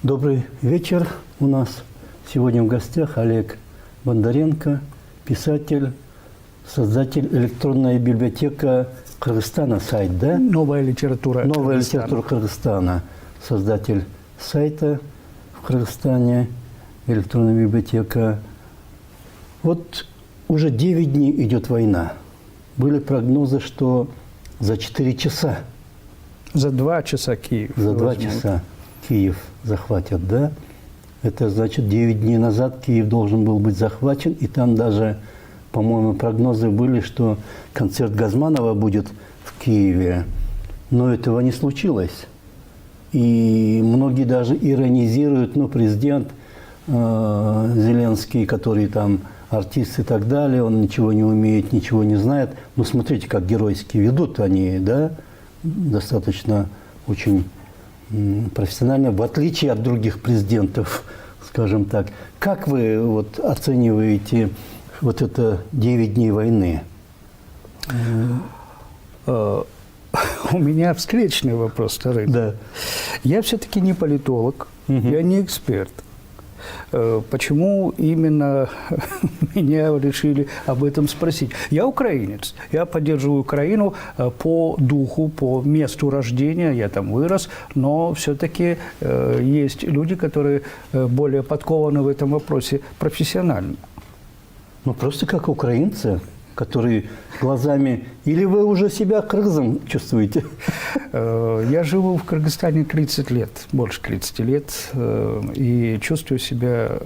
Добрый вечер. У нас сегодня в гостях Олег Бондаренко, писатель, создатель электронной библиотеки Кыргызстана, сайт, да? Новая литература Новая Кыргызстана. литература Кыргызстана, создатель сайта в Кыргызстане, электронная библиотека. Вот уже 9 дней идет война. Были прогнозы, что за 4 часа, За 2 часа Киев. за 2 возьмут. часа Киев захватят, да? Это значит, 9 дней назад Киев должен был быть захвачен, и там даже, по-моему, прогнозы были, что концерт Газманова будет в Киеве. Но этого не случилось. И многие даже иронизируют, ну, президент Зеленский, который там артист и так далее, он ничего не умеет, ничего не знает. Но смотрите, как геройски ведут они, да, достаточно очень профессионально, в отличие от других президентов, скажем так. Как вы вот оцениваете вот это 9 дней войны? У меня встречный вопрос, Тарас. Да. Я все-таки не политолог, я не эксперт. Почему именно меня решили об этом спросить? Я украинец. Я поддерживаю Украину по духу, по месту рождения. Я там вырос. Но все-таки есть люди, которые более подкованы в этом вопросе профессионально. Ну, просто как украинцы, которые глазами... Или вы уже себя кыргызом чувствуете? Я живу в Кыргызстане 30 лет, больше 30 лет, и чувствую себя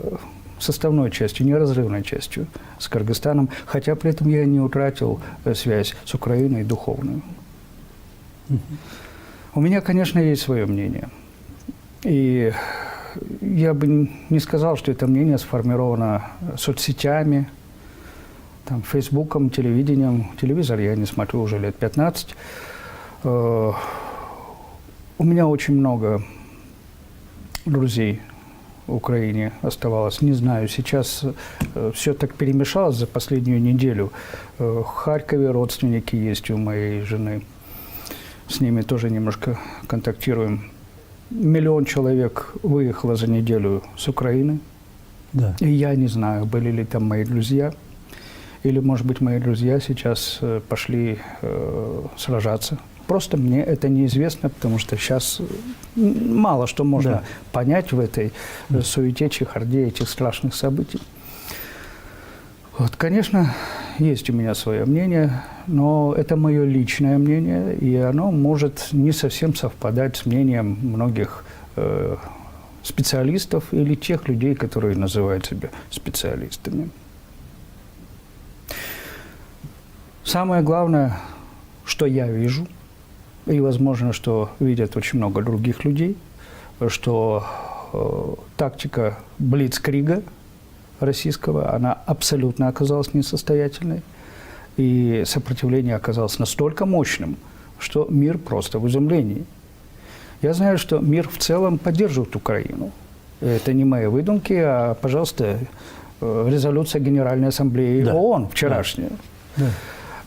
составной частью, неразрывной частью с Кыргызстаном, хотя при этом я не утратил связь с Украиной духовную. У меня, конечно, есть свое мнение. И я бы не сказал, что это мнение сформировано соцсетями, там, Фейсбуком, телевидением. Телевизор я не смотрю уже лет 15. У меня очень много друзей в Украине оставалось. Не знаю, сейчас все так перемешалось за последнюю неделю. В Харькове родственники есть у моей жены. С ними тоже немножко контактируем. 1 миллион человек выехало за неделю с Украины. Да. И я не знаю, были ли там мои друзья. Или, может быть, мои друзья сейчас пошли сражаться. Просто мне это неизвестно, потому что сейчас мало что можно понять в этой суете, чехарде этих страшных событий. Вот, конечно, есть у меня свое мнение, но это мое личное мнение, и оно может не совсем совпадать с мнением многих специалистов или тех людей, которые называют себя специалистами. Самое главное, что я вижу, и, возможно, что видят очень много других людей, что тактика блицкрига российского, она абсолютно оказалась несостоятельной, и сопротивление оказалось настолько мощным, что мир просто в изумлении. Я знаю, что мир в целом поддерживает Украину. Это не мои выдумки, а, пожалуйста, резолюция Генеральной Ассамблеи ООН вчерашняя. Да.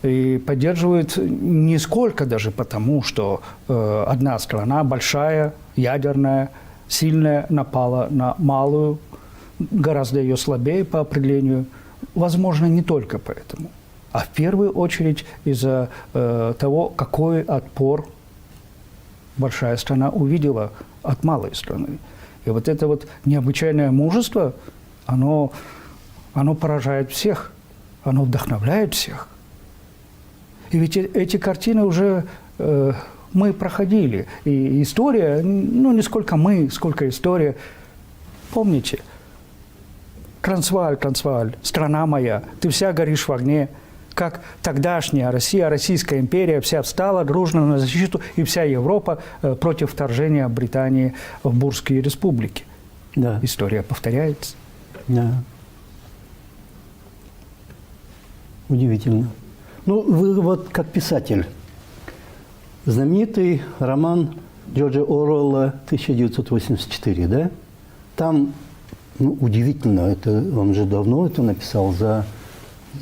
И поддерживает не сколько даже потому, что одна страна, большая, ядерная, сильная, напала на малую, гораздо ее слабее по определению. Возможно, не только поэтому, а в первую очередь из-за того, какой отпор большая страна увидела от малой страны. И вот это вот необычайное мужество, оно поражает всех, оно вдохновляет всех. И ведь эти картины уже мы проходили. И история, ну, не сколько мы, сколько история. Помните? Трансвааль, Трансвааль, страна моя, ты вся горишь в огне. Как тогдашняя Россия, Российская империя вся встала дружно на защиту, и вся Европа против вторжения Британии в Бурские республики. Да. История повторяется. Да. Удивительно. Ну, вы вот как писатель. Знаменитый роман Джорджа Оруэлла «1984», да? Там, ну, удивительно, это он же давно это написал, за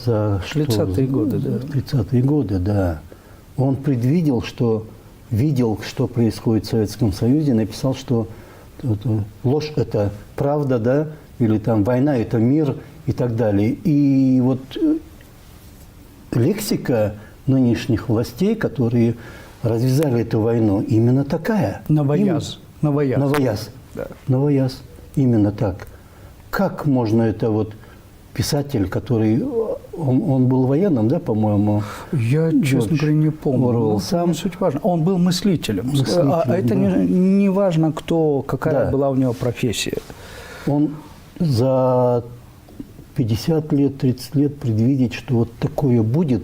30-е годы, да. 30-е годы, да. Он предвидел, что видел, что происходит в Советском Союзе, написал, что ложь – это правда, да, или там война – это мир и так далее. И вот лексика нынешних властей, которые развязали эту войну, именно такая. Новояз. Новояз. Новояз. Да. Новояз. Именно так. Как можно это вот писатель, который... Он был военным, да, по-моему? Я, честно говоря, не помню. Орвелл Сам суть важна. Он был мыслителем. А это да. не важно, какая Да. была у него профессия. Он за 50 лет, 30 лет предвидеть, что вот такое будет,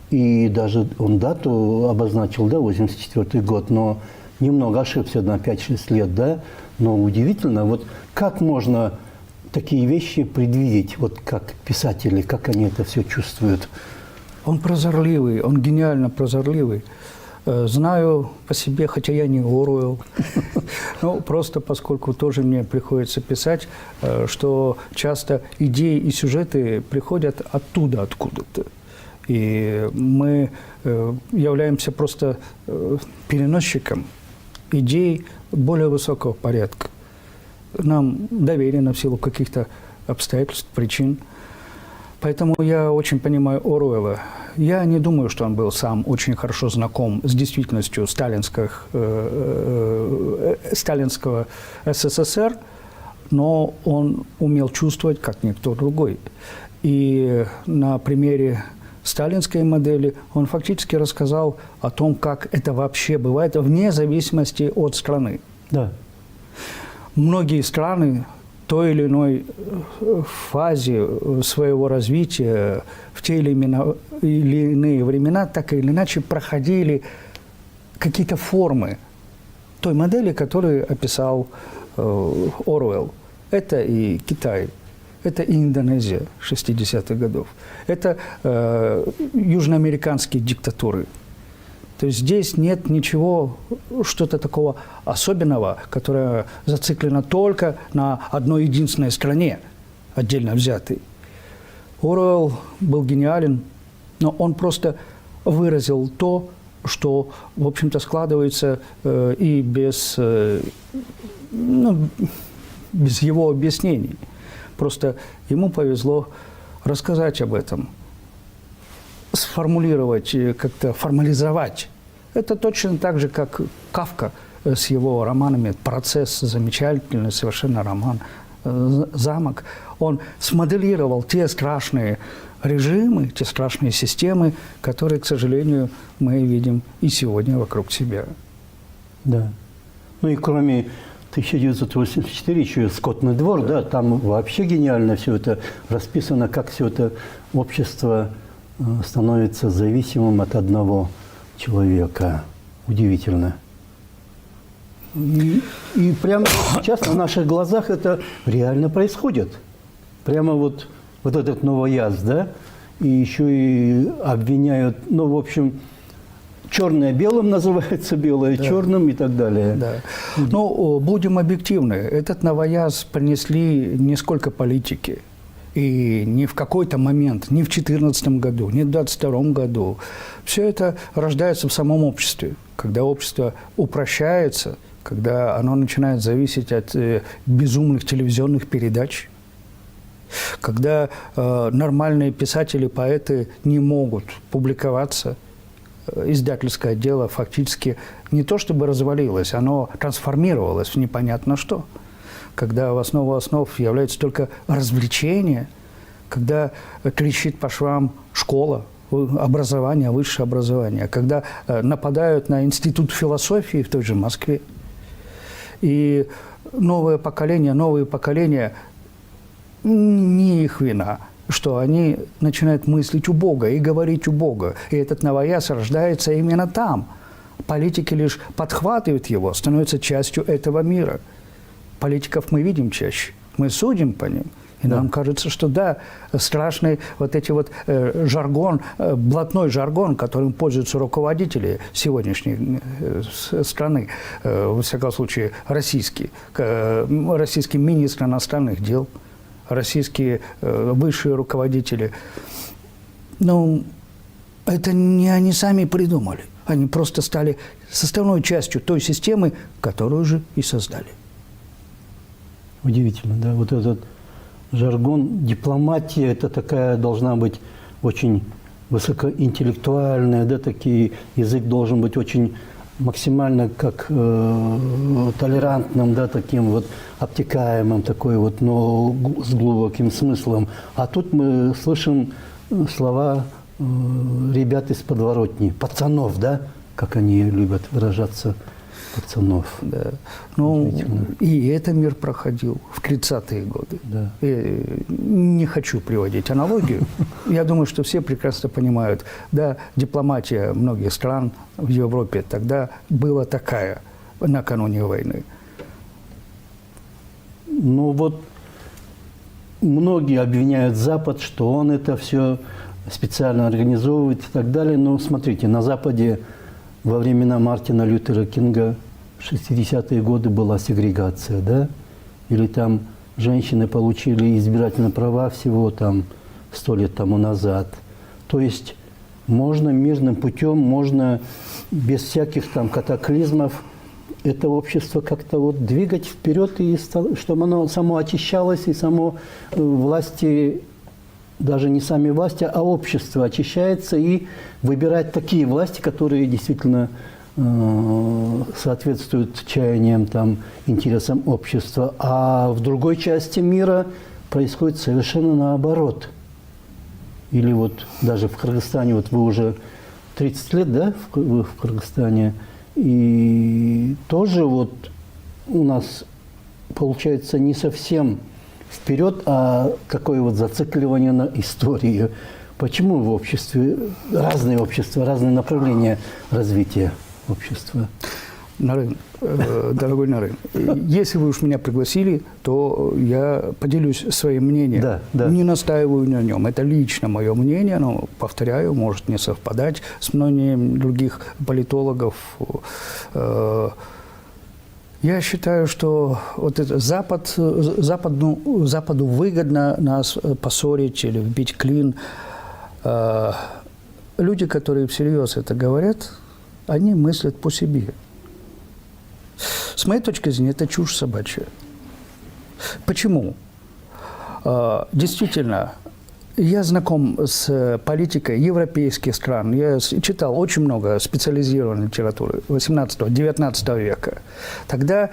и даже он дату обозначил, да, 84 год, но немного ошибся на 5-6 лет, да, но удивительно, вот как можно такие вещи предвидеть, вот как писатели, как они это все чувствуют? Он прозорливый, он гениально прозорливый. Знаю по себе, хотя я не Оруэлл, ну, просто поскольку тоже мне приходится писать, что часто идеи и сюжеты приходят оттуда, откуда-то. И мы являемся просто переносчиком идей более высокого порядка. Нам доверено в силу каких-то обстоятельств, причин. Поэтому я очень понимаю Оруэлла. Я не думаю, что он был сам очень хорошо знаком с действительностью сталинского СССР, но он умел чувствовать, как никто другой. И на примере сталинской модели он фактически рассказал о том, как это вообще бывает, вне зависимости от страны. Да. Многие страны в той или иной фазе своего развития, в те или иные времена, так или иначе проходили какие-то формы той модели, которую описал Оруэлл. Это и Китай, это и Индонезия 60-х годов, это южноамериканские диктатуры. То есть здесь нет ничего, что-то такого особенного, которое зациклено только на одной единственной стране, отдельно взятой. Оруэлл был гениален, но он просто выразил то, что, в общем-то, складывается и без его объяснений. Просто ему повезло рассказать об этом, сформулировать, как-то формализовать. Это точно так же, как Кафка с его романами «Процесс», замечательный совершенно роман, «Замок». Он смоделировал те страшные режимы, те страшные системы, которые, к сожалению, мы видим и сегодня вокруг себя. Да. Ну и кроме 1984 еще «Скотный двор», да, там вообще гениально все это расписано, как все это общество становится зависимым от одного человека. Удивительно. И прямо сейчас на наших глазах это реально происходит. Прямо вот этот новояз, да, и еще и обвиняют, ну, в общем, черное белым называется, белое черным и так далее. Да. Ну, будем объективны, этот новояз принесли не сколько политики. И ни в какой-то момент, ни в 2014 году, ни в 2022 году. Все это рождается в самом обществе. Когда общество упрощается, когда оно начинает зависеть от безумных телевизионных передач, когда нормальные писатели, поэты не могут публиковаться, издательское дело фактически не то чтобы развалилось, оно трансформировалось в непонятно что. Когда в основу основ является только развлечение, когда трещит по швам школа, образование, высшее образование, когда нападают на институт философии в той же Москве. И новые поколения, не их вина, что они начинают мыслить у Бога и говорить у Бога. И этот новояз рождается именно там. Политики лишь подхватывают его, становятся частью этого мира. Политиков мы видим чаще, мы судим по ним. И нам кажется, что да, страшный вот эти вот жаргон, блатной жаргон, которым пользуются руководители сегодняшней страны, во всяком случае российский министр иностранных дел, российские высшие руководители. Ну, это не они сами придумали. Они просто стали составной частью той системы, которую же и создали. Удивительно, да, вот этот жаргон, дипломатия, это такая должна быть очень высокоинтеллектуальная, да, такие, язык должен быть очень максимально как толерантным, да, таким вот обтекаемым, такой вот, но с глубоким смыслом. А тут мы слышим слова ребят из подворотни, пацанов, да, как они любят выражаться, пацанов. Да. Ну, и это мир проходил в 30-е годы. Да. Не хочу приводить аналогию. Я думаю, что все прекрасно понимают. Да, дипломатия многих стран в Европе тогда была такая накануне войны. Ну вот многие обвиняют Запад, что он это все специально организовывает и так далее. Но смотрите, на Западе во времена Мартина Лютера Кинга в 60-е годы была сегрегация, да? Или там женщины получили избирательные права всего там 100 лет тому назад. То есть можно мирным путем, можно без всяких там катаклизмов это общество как-то вот двигать вперед, и чтобы оно само очищалось, и само власти, даже не сами власти, а общество очищается, и выбирать такие власти, которые действительно соответствуют чаяниям, там, интересам общества. А в другой части мира происходит совершенно наоборот. Или вот даже в Кыргызстане, вот вы уже 30 лет, да, в Кыргызстане, и тоже вот у нас получается не совсем вперед, а такое вот зацикливание на истории. Почему в обществе, разные направления развития общества? Нарын, дорогой Нарын, если вы уж меня пригласили, то я поделюсь своим мнением. Да, да. Не настаиваю на нем. Это лично мое мнение, но, повторяю, может не совпадать с мнением других политологов. Я считаю, что вот это Западу выгодно нас поссорить или вбить клин. Люди, которые всерьез это говорят, они мыслят по себе. С моей точки зрения, это чушь собачья. Почему? Действительно, я знаком с политикой европейских стран. Я читал очень много специализированной литературы 18-19 века. Тогда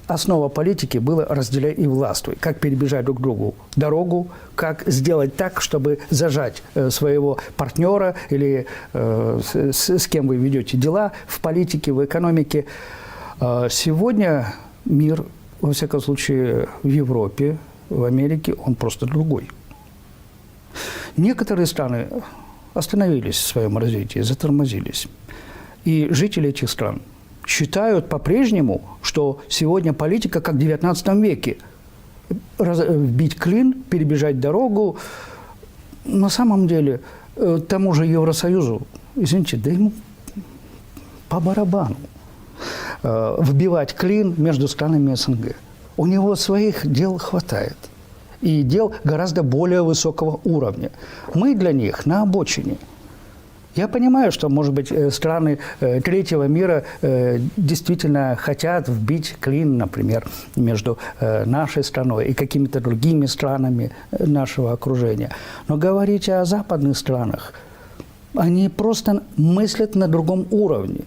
основа политики была «разделяй и властвуй». Как перебежать друг другу дорогу, как сделать так, чтобы зажать своего партнера или с кем вы ведете дела в политике, в экономике. Сегодня мир, во всяком случае, в Европе, в Америке, он просто другой. Некоторые страны остановились в своем развитии, затормозились. И жители этих стран считают по-прежнему, что сегодня политика как в XIX веке. Вбить клин, перебежать дорогу. На самом деле, тому же Евросоюзу, извините, да ему по барабану вбивать клин между странами СНГ. У него своих дел хватает. И дел гораздо более высокого уровня. Мы для них на обочине. Я понимаю, что, может быть, страны третьего мира действительно хотят вбить клин, например, между нашей страной и какими-то другими странами нашего окружения. Но говорить о западных странах, они просто мыслят на другом уровне.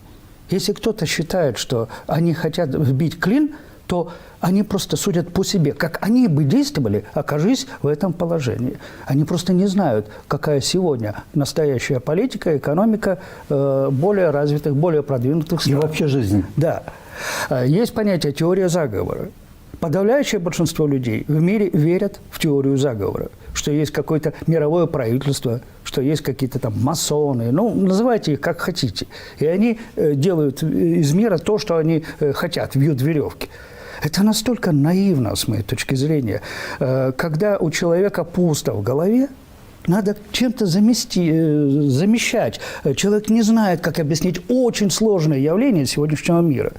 Если кто-то считает, что они хотят вбить клин, то они просто судят по себе, как они бы действовали, окажись в этом положении. Они просто не знают, какая сегодня настоящая политика, экономика более развитых, более продвинутых стран. И вообще жизнь. Да. Есть понятие теория заговора. Подавляющее большинство людей в мире верят в теорию заговора, что есть какое-то мировое правительство, что есть какие-то там масоны, ну, называйте их как хотите. И они делают из мира то, что они хотят, вьют веревки. Это настолько наивно, с моей точки зрения. Когда у человека пусто в голове, надо чем-то замещать. Человек не знает, как объяснить очень сложное явление сегодняшнего мира.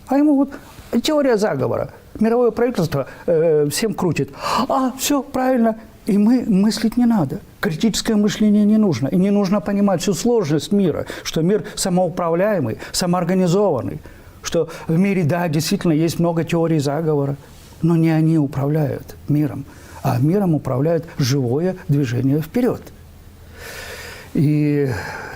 А ему вот теория заговора. Мировое правительство всем крутит. Все правильно. И мыслить не надо. Критическое мышление не нужно. И не нужно понимать всю сложность мира, что мир самоуправляемый, самоорганизованный, что в мире, да, действительно есть много теорий заговора. Но не они управляют миром, а миром управляет живое движение вперед. И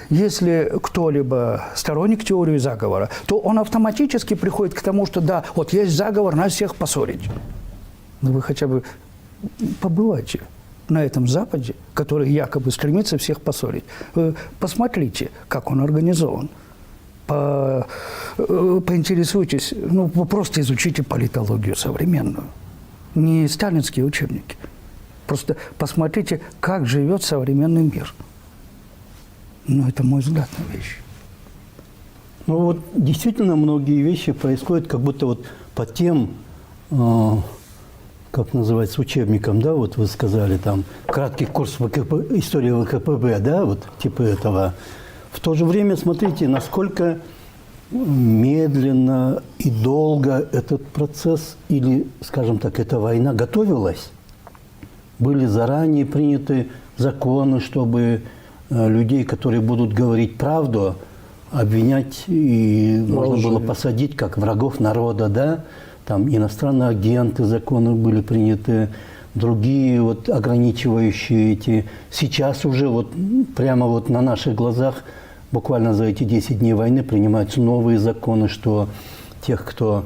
если кто-либо сторонник теории заговора, то он автоматически приходит к тому, что да, вот есть заговор, нас всех поссорить. Но вы хотя бы побывайте на этом Западе, который якобы стремится всех поссорить. Вы посмотрите, как он организован. Поинтересуйтесь, ну, вы просто изучите политологию современную. Не сталинские учебники. Просто посмотрите, как живет современный мир. Ну, это мой взгляд на вещи. Ну вот действительно многие вещи происходят как будто вот по тем, как называется, учебникам, да, вот вы сказали, там, краткий курс истории ВКПБ, да, вот типа этого. В то же время, смотрите, насколько медленно и долго этот процесс, или, скажем так, эта война готовилась. Были заранее приняты законы, чтобы людей, которые будут говорить правду, обвинять и можно было посадить как врагов народа, да? Там иностранные агенты, законы были приняты, другие вот ограничивающие эти. Сейчас уже вот прямо вот на наших глазах буквально за эти 10 дней войны принимаются новые законы, что тех, кто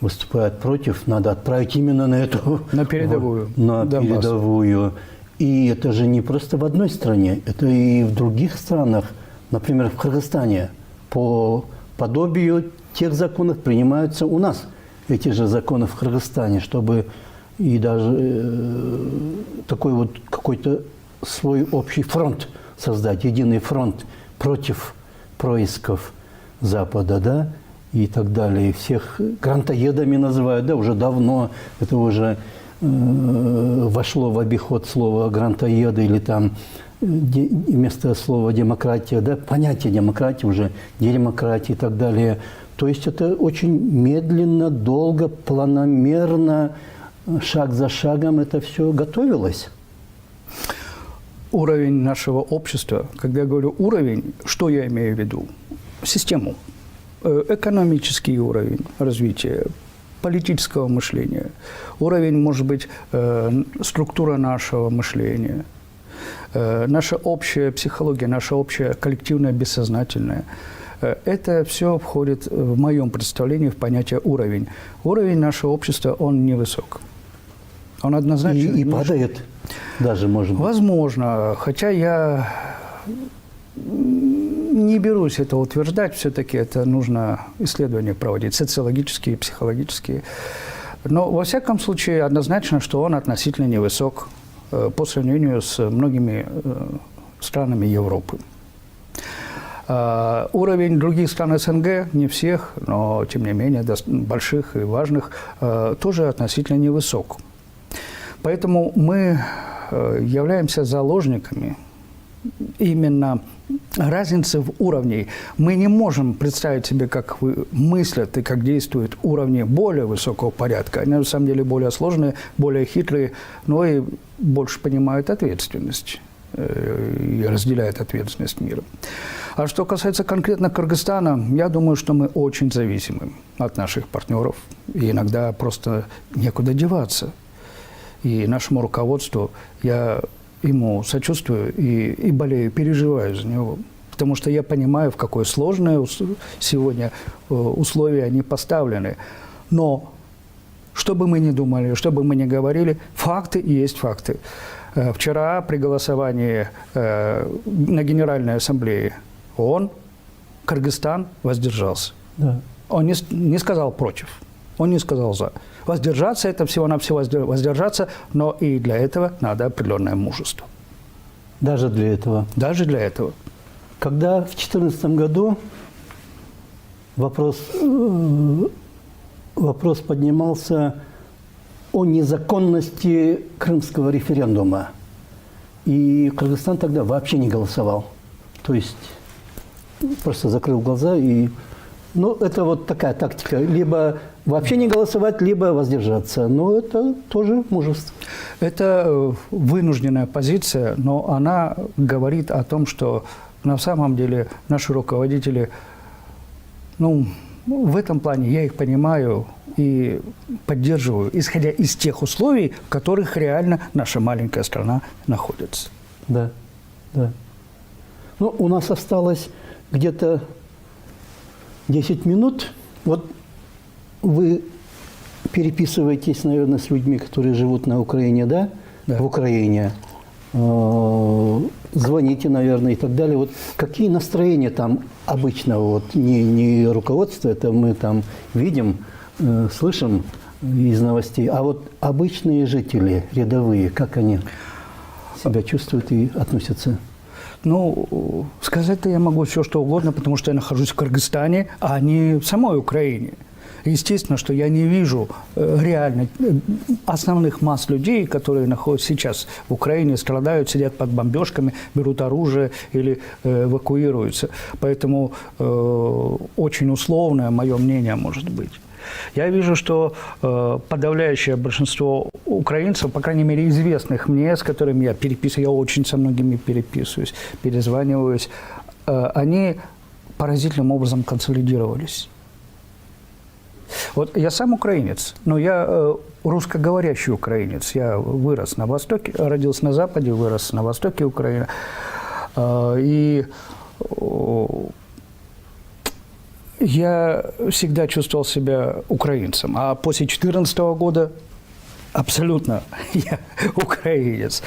выступает против, надо отправить именно на эту... На передовую. На передовую. И это же не просто в одной стране, это и в других странах. Например, в Кыргызстане по подобию тех законов принимаются у нас эти же законы в Кыргызстане, чтобы и даже такой вот какой-то свой общий фронт создать, единый фронт против происков Запада, да, и так далее. Всех грантоедами называют, да, уже давно это уже вошло в обиход слово грантоеды или там вместо слова демократия, да, понятие демократии уже демократия и так далее. То есть это очень медленно, долго, планомерно, шаг за шагом это все готовилось. Уровень нашего общества, когда я говорю уровень, что я имею в виду? Систему. Экономический уровень развития, политического мышления. Уровень, может быть, структура нашего мышления. Наша общая психология, наша общая коллективная бессознательная. Это все входит в моем представлении в понятие уровень. Уровень нашего общества, он невысок. Он однозначно... И падает даже, может быть. Возможно. Хотя я не берусь это утверждать. Все-таки это нужно исследования проводить, социологические, психологические. Но, во всяком случае, однозначно, что он относительно невысок по сравнению с многими странами Европы. Уровень других стран СНГ, не всех, но, тем не менее, больших и важных, тоже относительно невысок. Поэтому мы являемся заложниками именно разницы в уровне. Мы не можем представить себе, как мыслят и как действуют уровни более высокого порядка. Они, на самом деле, более сложные, более хитрые, но и больше понимают ответственность и разделяют ответственность мира. А что касается конкретно Кыргызстана, я думаю, что мы очень зависимы от наших партнеров. И иногда просто некуда деваться. И нашему руководству я ему сочувствую и болею, переживаю за него. Потому что я понимаю, в какое сложное сегодня условия они поставлены. Но что бы мы ни думали, что бы мы ни говорили, факты и есть факты. Вчера при голосовании на Генеральной Ассамблее ООН Кыргызстан воздержался. Да. Он не сказал против, он не сказал за. Воздержаться – это всего-навсего воздержаться, но и для этого надо определенное мужество. Даже для этого? Даже для этого. Когда в 2014 году вопрос поднимался о незаконности крымского референдума, и Кыргызстан тогда вообще не голосовал. То есть просто закрыл глаза и... Ну, это вот такая тактика. Либо вообще не голосовать, либо воздержаться. Но это тоже мужество. Это вынужденная позиция, но она говорит о том, что на самом деле наши руководители, Ну, в этом плане я их понимаю и поддерживаю, исходя из тех условий, в которых реально наша маленькая страна находится. Да, да. Ну, у нас осталось где-то 10 минут. Вот вы переписываетесь, наверное, с людьми, которые живут на Украине, да? Да. В Украине. Звоните, наверное, и так далее. Вот какие настроения там обычно? Вот не руководство, это мы там видим, слышим из новостей, а вот обычные жители, рядовые, как они себя чувствуют и относятся? Ну, сказать-то я могу все, что угодно, потому что я нахожусь в Кыргызстане, а не в самой Украине. Естественно, что я не вижу реально основных масс людей, которые находятся сейчас в Украине, страдают, сидят под бомбежками, берут оружие или эвакуируются. Поэтому очень условное мое мнение может быть. Я вижу, что подавляющее большинство украинцев, по крайней мере, известных мне, с которыми я переписываюсь, я очень со многими переписываюсь, перезваниваюсь, они поразительным образом консолидировались. Вот я сам украинец, но я русскоговорящий украинец. Я вырос на Востоке, родился на Западе, вырос на Востоке Украины. И я всегда чувствовал себя украинцем. А после 2014 года абсолютно я украинец.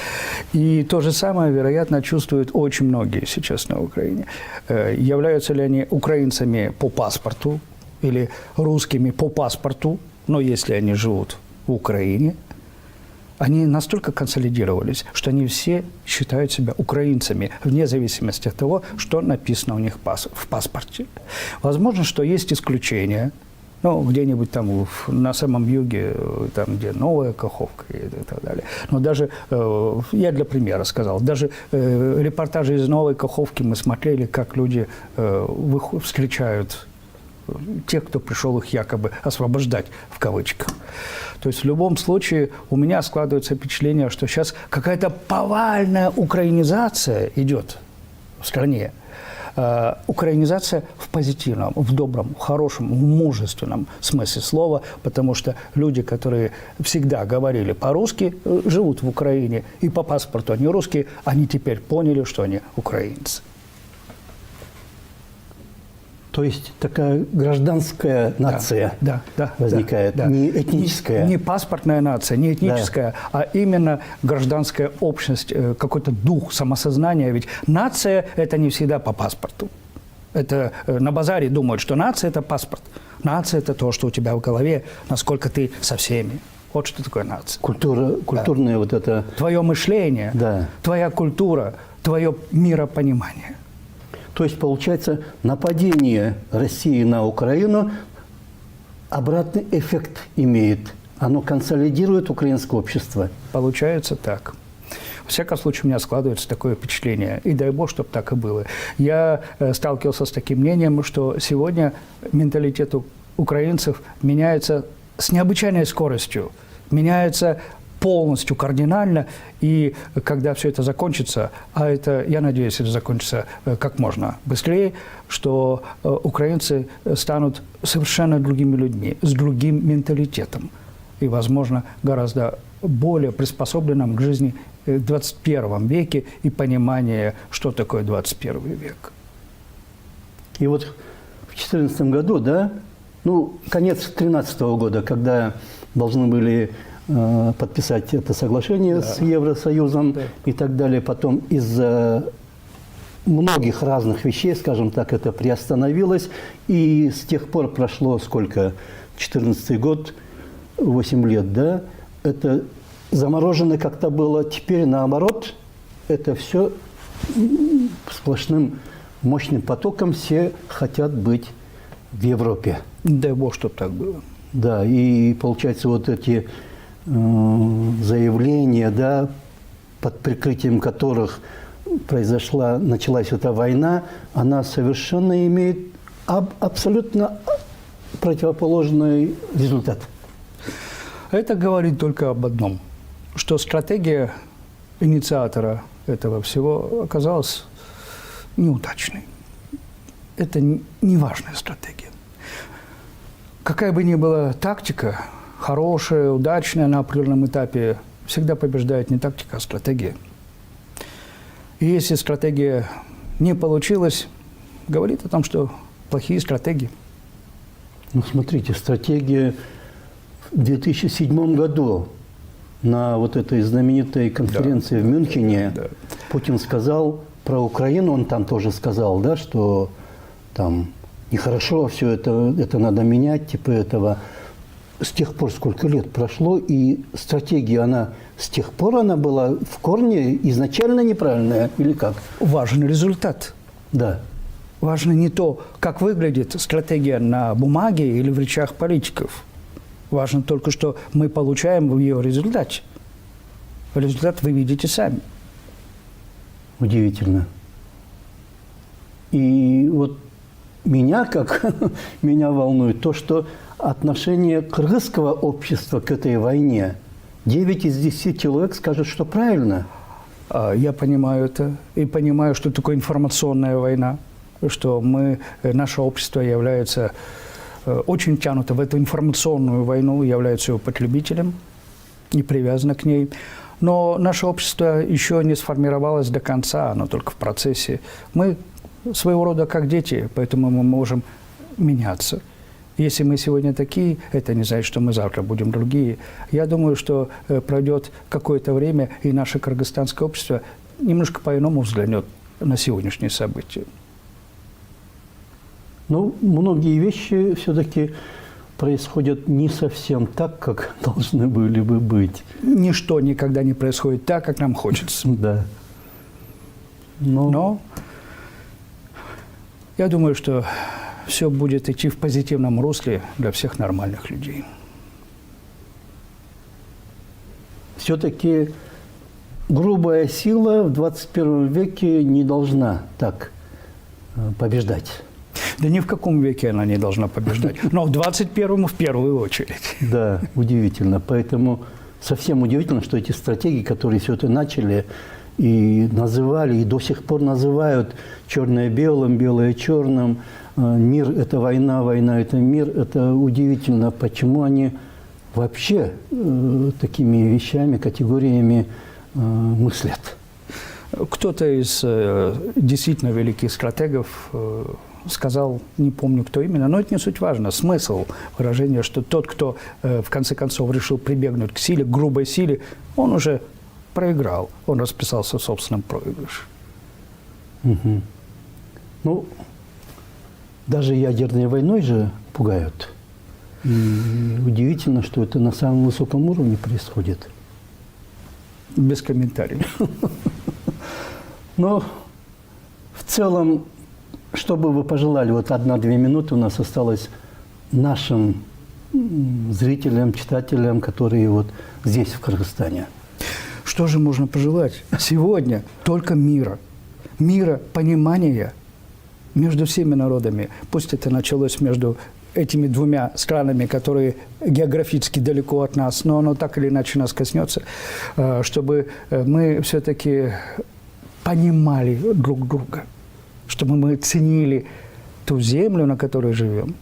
И то же самое, вероятно, чувствуют очень многие сейчас на Украине. Являются ли они украинцами по паспорту или русскими по паспорту, но если они живут в Украине, они настолько консолидировались, что они все считают себя украинцами, вне зависимости от того, что написано у них в паспорте. Возможно, что есть исключения, ну, где-нибудь там на самом юге, там, где Новая Каховка и так далее. Но даже, я для примера сказал, даже репортажи из Новой Каховки мы смотрели, как люди встречают тех, кто пришел их якобы освобождать, в кавычках. То есть в любом случае у меня складывается впечатление, что сейчас какая-то повальная украинизация идет в стране. Украинизация в позитивном, в добром, в хорошем, в мужественном смысле слова, потому что люди, которые всегда говорили по-русски, живут в Украине, и по паспорту они русские, они теперь поняли, что они украинцы. То есть такая гражданская нация возникает, не этническая. Не паспортная нация, не этническая, а именно гражданская общность, какой-то дух, самосознание. Ведь нация – это не всегда по паспорту. Это на базаре думают, что нация – это паспорт. Нация – это то, что у тебя в голове, насколько ты со всеми. Вот что такое нация. Культурное вот это… Твое мышление, да. Твоя культура, твое миропонимание. То есть, получается, нападение России на Украину обратный эффект имеет. Оно консолидирует украинское общество. Получается так. Во всяком случае, у меня складывается такое впечатление. И дай бог, чтобы так и было. Я сталкивался с таким мнением, что сегодня менталитет украинцев меняется с необычайной скоростью. Меняется полностью, кардинально, и когда все это закончится, а это, я надеюсь, это закончится как можно быстрее, что украинцы станут совершенно другими людьми, с другим менталитетом, и, возможно, гораздо более приспособленным к жизни в 21 веке и понимание, что такое 21 век. И вот в 2014 году, да, ну, конец 2013 года, когда должны были подписать это соглашение с Евросоюзом и так далее. Потом из-за многих разных вещей, скажем так, это приостановилось. И с тех пор прошло сколько? 14 год, 8 лет, да? Это заморожено как-то было. Теперь наоборот, это все сплошным мощным потоком. Все хотят быть в Европе. Дай бог, чтобы так было. Да, и получается вот эти заявления, да, под прикрытием которых началась эта война, она совершенно имеет абсолютно противоположный результат. Это говорит только об одном, что стратегия инициатора этого всего оказалась неудачной. Это не важная стратегия. какая бы ни была тактика, хорошая, удачная на определенном этапе, всегда побеждает не тактика, а стратегия. И если стратегия не получилась, говорит о том, что плохие стратегии. Ну, смотрите, стратегия в 2007 году на вот этой знаменитой конференции в Мюнхене Да. Путин сказал про Украину, он там тоже сказал, да, что там нехорошо все это надо менять, типа этого. С тех пор сколько лет прошло, и стратегия, она с тех пор она была в корне изначально неправильная или как? Важен результат. Да. Важно не то, как выглядит стратегия на бумаге или в речах политиков. Важно только, что мы получаем в ее результате. Результат вы видите сами. Удивительно. И вот меня меня волнует то, что отношение кыргызского общества к этой войне. 9 из 10 человек скажут, что правильно. Я понимаю это. И понимаю, что такое информационная война. Что наше общество является очень тянуто в эту информационную войну, является ее потребителем, не привязано к ней. Но наше общество еще не сформировалось до конца, оно только в процессе. Мы своего рода как дети, поэтому мы можем меняться. Если мы сегодня такие, это не значит, что мы завтра будем другие. Я думаю, что пройдет какое-то время, и наше кыргызстанское общество немножко по-иному взглянет на сегодняшние события. Но многие вещи все-таки происходят не совсем так, как должны были бы быть. Ничто никогда не происходит так, как нам хочется. Да. Но я думаю, что все будет идти в позитивном русле для всех нормальных людей. Все-таки грубая сила в 21 веке не должна так побеждать. Да ни в каком веке она не должна побеждать. Но в 21-м в первую очередь. Да, удивительно. Поэтому совсем удивительно, что эти стратегии, которые все это начали и называли, и до сих пор называют черное белым, белое черным, мир – это война, война – это мир. Это удивительно, почему они вообще такими вещами, категориями мыслят. Кто-то из действительно великих стратегов сказал, не помню, кто именно, но это не суть важно, смысл выражения, что тот, кто в конце концов решил прибегнуть к силе, к грубой силе, он уже проиграл, он расписался в собственном проигрыше. Угу. Ну, даже ядерной войной же пугают. И удивительно, что это на самом высоком уровне происходит. Без комментариев. Но в целом, что бы вы пожелали, вот 1-2 минуты у нас осталось нашим зрителям, читателям, которые вот здесь, в Кыргызстане. Что же можно пожелать? Сегодня только мира. Мира, понимания между всеми народами. Пусть это началось между этими двумя странами, которые географически далеко от нас, но оно так или иначе нас коснется, чтобы мы все-таки понимали друг друга, чтобы мы ценили ту землю, на которой живем,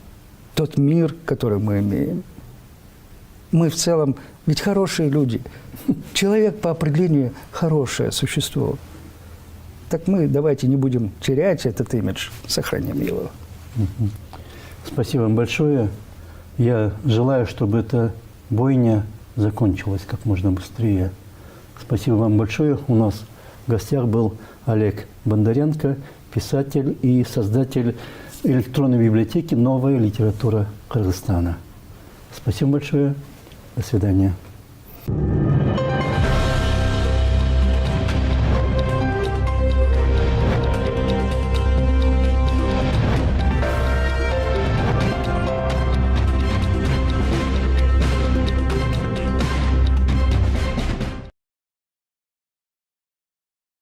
тот мир, который мы имеем. Мы в целом ведь хорошие люди. Человек по определению хорошее существо. Так мы давайте не будем терять этот имидж, сохраним его. Спасибо вам большое. Я желаю, чтобы эта бойня закончилась как можно быстрее. Спасибо вам большое. У нас в гостях был Олег Бондаренко, писатель и создатель электронной библиотеки «Новая литература Кыргызстана». Спасибо большое. До свидания.